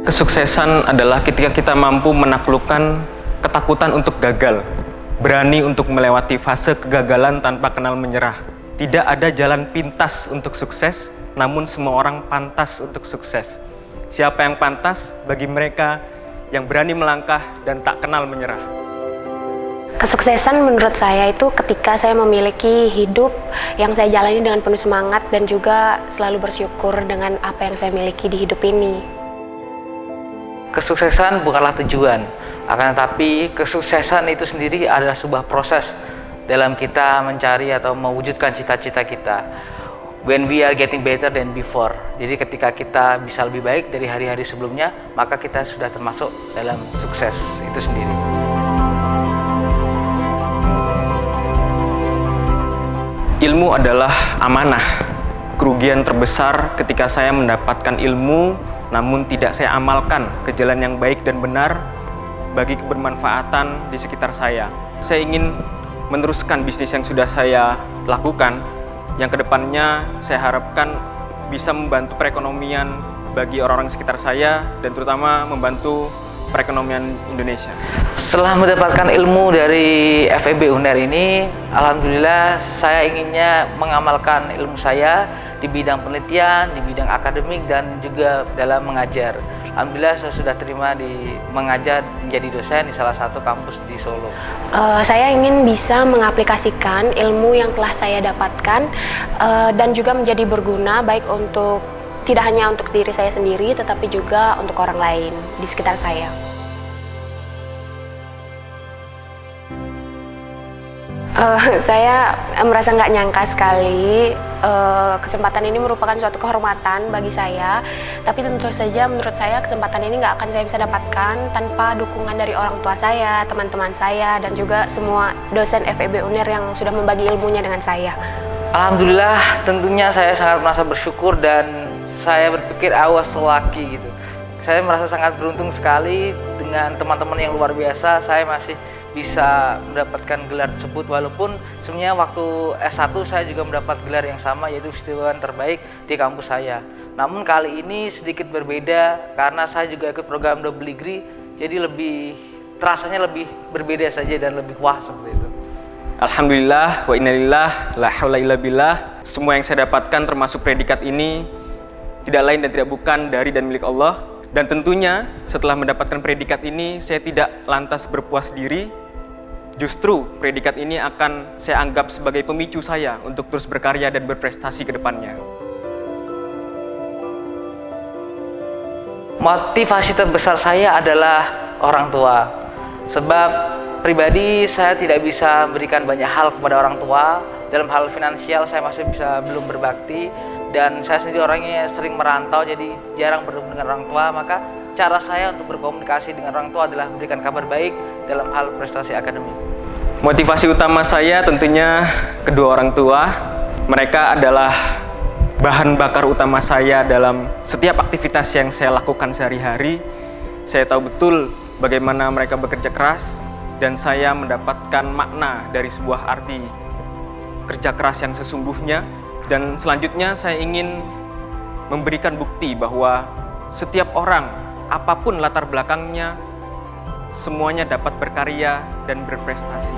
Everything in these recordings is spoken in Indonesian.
Kesuksesan adalah ketika kita mampu menaklukkan ketakutan untuk gagal, berani untuk melewati fase kegagalan tanpa kenal menyerah. Tidak ada jalan pintas untuk sukses, namun semua orang pantas untuk sukses. Siapa yang pantas? Bagi mereka yang berani melangkah dan tak kenal menyerah. Kesuksesan menurut saya itu ketika saya memiliki hidup yang saya jalani dengan penuh semangat dan juga selalu bersyukur dengan apa yang saya miliki di hidup ini. Kesuksesan bukanlah tujuan, akan tetapi kesuksesan itu sendiri adalah sebuah proses dalam kita mencari atau mewujudkan cita-cita kita. When we are getting better than before. Jadi ketika kita bisa lebih baik dari hari-hari sebelumnya, maka kita sudah termasuk dalam sukses itu sendiri. Ilmu adalah amanah. Kerugian terbesar ketika saya mendapatkan ilmu namun tidak saya amalkan ke jalan yang baik dan benar bagi kebermanfaatan di sekitar saya. Saya ingin meneruskan bisnis yang sudah saya lakukan, yang kedepannya saya harapkan bisa membantu perekonomian bagi orang-orang sekitar saya dan terutama membantu perekonomian Indonesia. Setelah mendapatkan ilmu dari FEB UNER ini, alhamdulillah saya inginnya mengamalkan ilmu saya di bidang penelitian, di bidang akademik, dan juga dalam mengajar. Alhamdulillah saya sudah terima mengajar menjadi dosen di salah satu kampus di Solo. Saya ingin bisa mengaplikasikan ilmu yang telah saya dapatkan dan juga menjadi berguna baik untuk tidak hanya untuk diri saya sendiri, tetapi juga untuk orang lain di sekitar saya. Saya merasa nggak nyangka sekali. Kesempatan ini merupakan suatu kehormatan bagi saya, tapi tentu saja menurut saya kesempatan ini nggak akan saya bisa dapatkan tanpa dukungan dari orang tua saya, teman-teman saya, dan juga semua dosen FEB UNER yang sudah membagi ilmunya dengan saya. Alhamdulillah, tentunya saya sangat merasa bersyukur dan saya berpikir awas selaki gitu. Saya merasa sangat beruntung sekali dengan teman-teman yang luar biasa. Saya masih bisa mendapatkan gelar tersebut, walaupun sebenarnya waktu S1 saya juga mendapat gelar yang sama, yaitu wisudawan terbaik di kampus saya. Namun kali ini sedikit berbeda karena saya juga ikut program double degree, jadi terasanya lebih berbeda saja dan lebih wah seperti itu. Alhamdulillah wa innalillah la haula illa billah. Semua yang saya dapatkan termasuk predikat ini tidak lain dan tidak bukan dari dan milik Allah. Dan tentunya setelah mendapatkan predikat ini saya tidak lantas berpuas diri. Justru predikat ini akan saya anggap sebagai pemicu saya untuk terus berkarya dan berprestasi ke depannya. Motivasi terbesar saya adalah orang tua. Sebab pribadi saya tidak bisa berikan banyak hal kepada orang tua. Dalam hal finansial saya masih belum berbakti, dan saya sendiri orangnya sering merantau, jadi jarang bertemu dengan orang tua. Maka cara saya untuk berkomunikasi dengan orang tua adalah memberikan kabar baik dalam hal prestasi akademik. Motivasi utama saya tentunya kedua orang tua. Mereka adalah bahan bakar utama saya dalam setiap aktivitas yang saya lakukan sehari-hari. Saya tahu betul bagaimana mereka bekerja keras, dan saya mendapatkan makna dari sebuah arti kerja keras yang sesungguhnya. Dan selanjutnya saya ingin memberikan bukti bahwa setiap orang, apapun latar belakangnya, semuanya dapat berkarya dan berprestasi.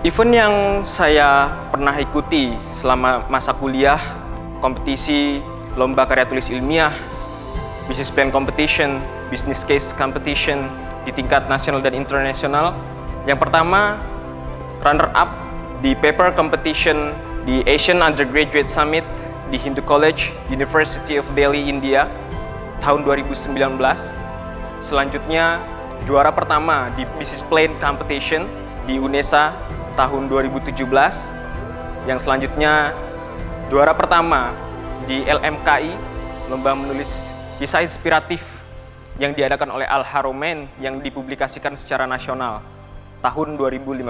Event yang saya pernah ikuti selama masa kuliah, kompetisi lomba karya tulis ilmiah, business plan competition, business case competition di tingkat nasional dan internasional. Yang pertama, runner up di paper competition di Asian Undergraduate Summit di Hindu College, University of Delhi, India, tahun 2019. Selanjutnya, juara pertama di business plan competition di UNESA tahun 2017. Yang selanjutnya, juara pertama di LMKI, lomba menulis kisah inspiratif yang diadakan oleh Al-Haramain yang dipublikasikan secara nasional tahun 2015.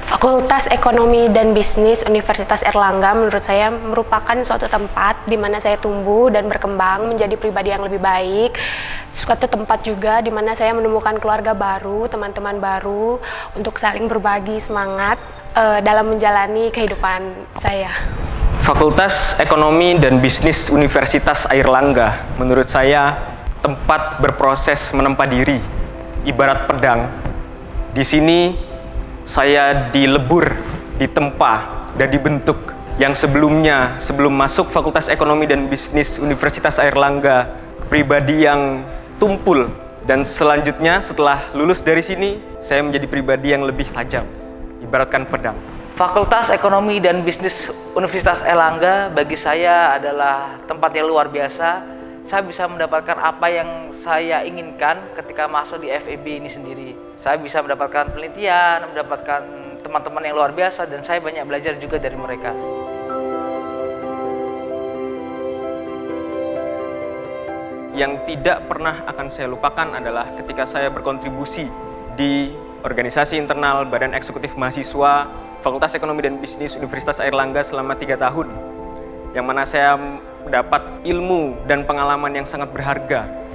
Fakultas Ekonomi dan Bisnis Universitas Airlangga menurut saya merupakan suatu tempat di mana saya tumbuh dan berkembang menjadi pribadi yang lebih baik. Suatu tempat juga di mana saya menemukan keluarga baru, teman-teman baru untuk saling berbagi semangat. dalam menjalani kehidupan saya. Fakultas Ekonomi dan Bisnis Universitas Airlangga menurut saya tempat berproses menempa diri, ibarat pedang. Di sini saya dilebur, ditempa, dan dibentuk. Yang sebelumnya, sebelum masuk Fakultas Ekonomi dan Bisnis Universitas Airlangga, pribadi yang tumpul. Dan selanjutnya setelah lulus dari sini, saya menjadi pribadi yang lebih tajam, ibaratkan pedang. Fakultas Ekonomi dan Bisnis Universitas Airlangga bagi saya adalah tempat yang luar biasa. Saya bisa mendapatkan apa yang saya inginkan ketika masuk di FEB ini sendiri. Saya bisa mendapatkan penelitian, mendapatkan teman-teman yang luar biasa, dan saya banyak belajar juga dari mereka. Yang tidak pernah akan saya lupakan adalah ketika saya berkontribusi di organisasi internal Badan Eksekutif Mahasiswa Fakultas Ekonomi dan Bisnis Universitas Airlangga selama 3 tahun, yang mana saya mendapat ilmu dan pengalaman yang sangat berharga.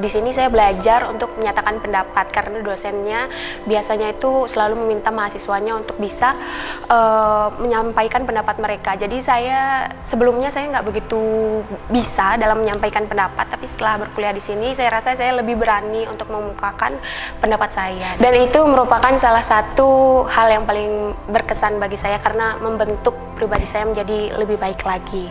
Di sini saya belajar untuk menyatakan pendapat karena dosennya biasanya itu selalu meminta mahasiswanya untuk bisa menyampaikan pendapat mereka. Jadi sebelumnya saya nggak begitu bisa dalam menyampaikan pendapat, tapi setelah berkuliah di sini saya rasa saya lebih berani untuk mengemukakan pendapat saya. Dan itu merupakan salah satu hal yang paling berkesan bagi saya karena membentuk pribadi saya menjadi lebih baik lagi.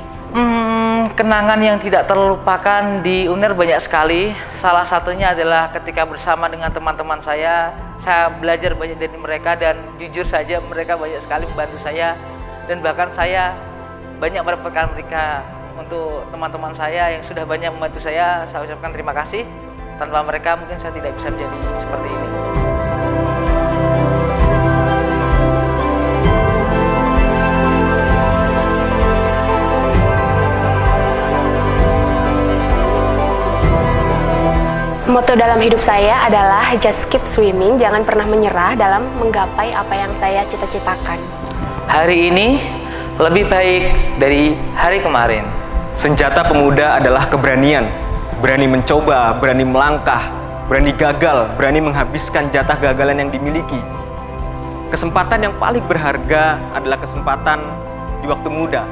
Kenangan yang tidak terlupakan di UNER banyak sekali. Salah satunya adalah ketika bersama dengan teman-teman saya belajar banyak dari mereka, dan jujur saja mereka banyak sekali membantu saya, dan bahkan saya banyak mendapatkan mereka. Untuk teman-teman saya yang sudah banyak membantu saya ucapkan terima kasih. Tanpa mereka mungkin saya tidak bisa menjadi seperti ini. Moto dalam hidup saya adalah just keep swimming, jangan pernah menyerah dalam menggapai apa yang saya cita-citakan. Hari ini lebih baik dari hari kemarin. Senjata pemuda adalah keberanian, berani mencoba, berani melangkah, berani gagal, berani menghabiskan jatah gagalan yang dimiliki. Kesempatan yang paling berharga adalah kesempatan di waktu muda.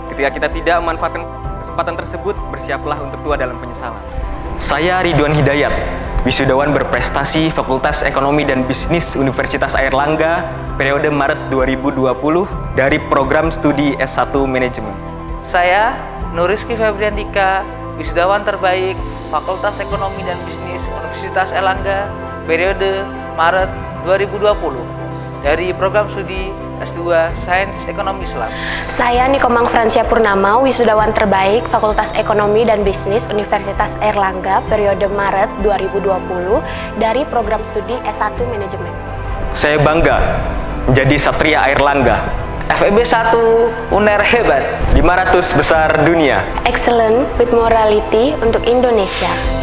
Ketika kita tidak memanfaatkan kesempatan tersebut, bersiaplah untuk tua dalam penyesalan. Saya Ridwan Hidayat, wisudawan berprestasi Fakultas Ekonomi dan Bisnis Universitas Airlangga periode Maret 2020 dari program studi S1 Manajemen. Saya Nur Rizky Febriandika, wisudawan terbaik Fakultas Ekonomi dan Bisnis Universitas Airlangga periode Maret 2020 dari program studi S2 Sains Ekonomi Islam. Saya Nikomang Francia Purnama, wisudawan terbaik Fakultas Ekonomi dan Bisnis Universitas Airlangga periode Maret 2020 dari program studi S1 Manajemen. Saya bangga menjadi Satria Airlangga. FEB 1 UNER hebat. 500 besar dunia. Excellent with morality untuk Indonesia.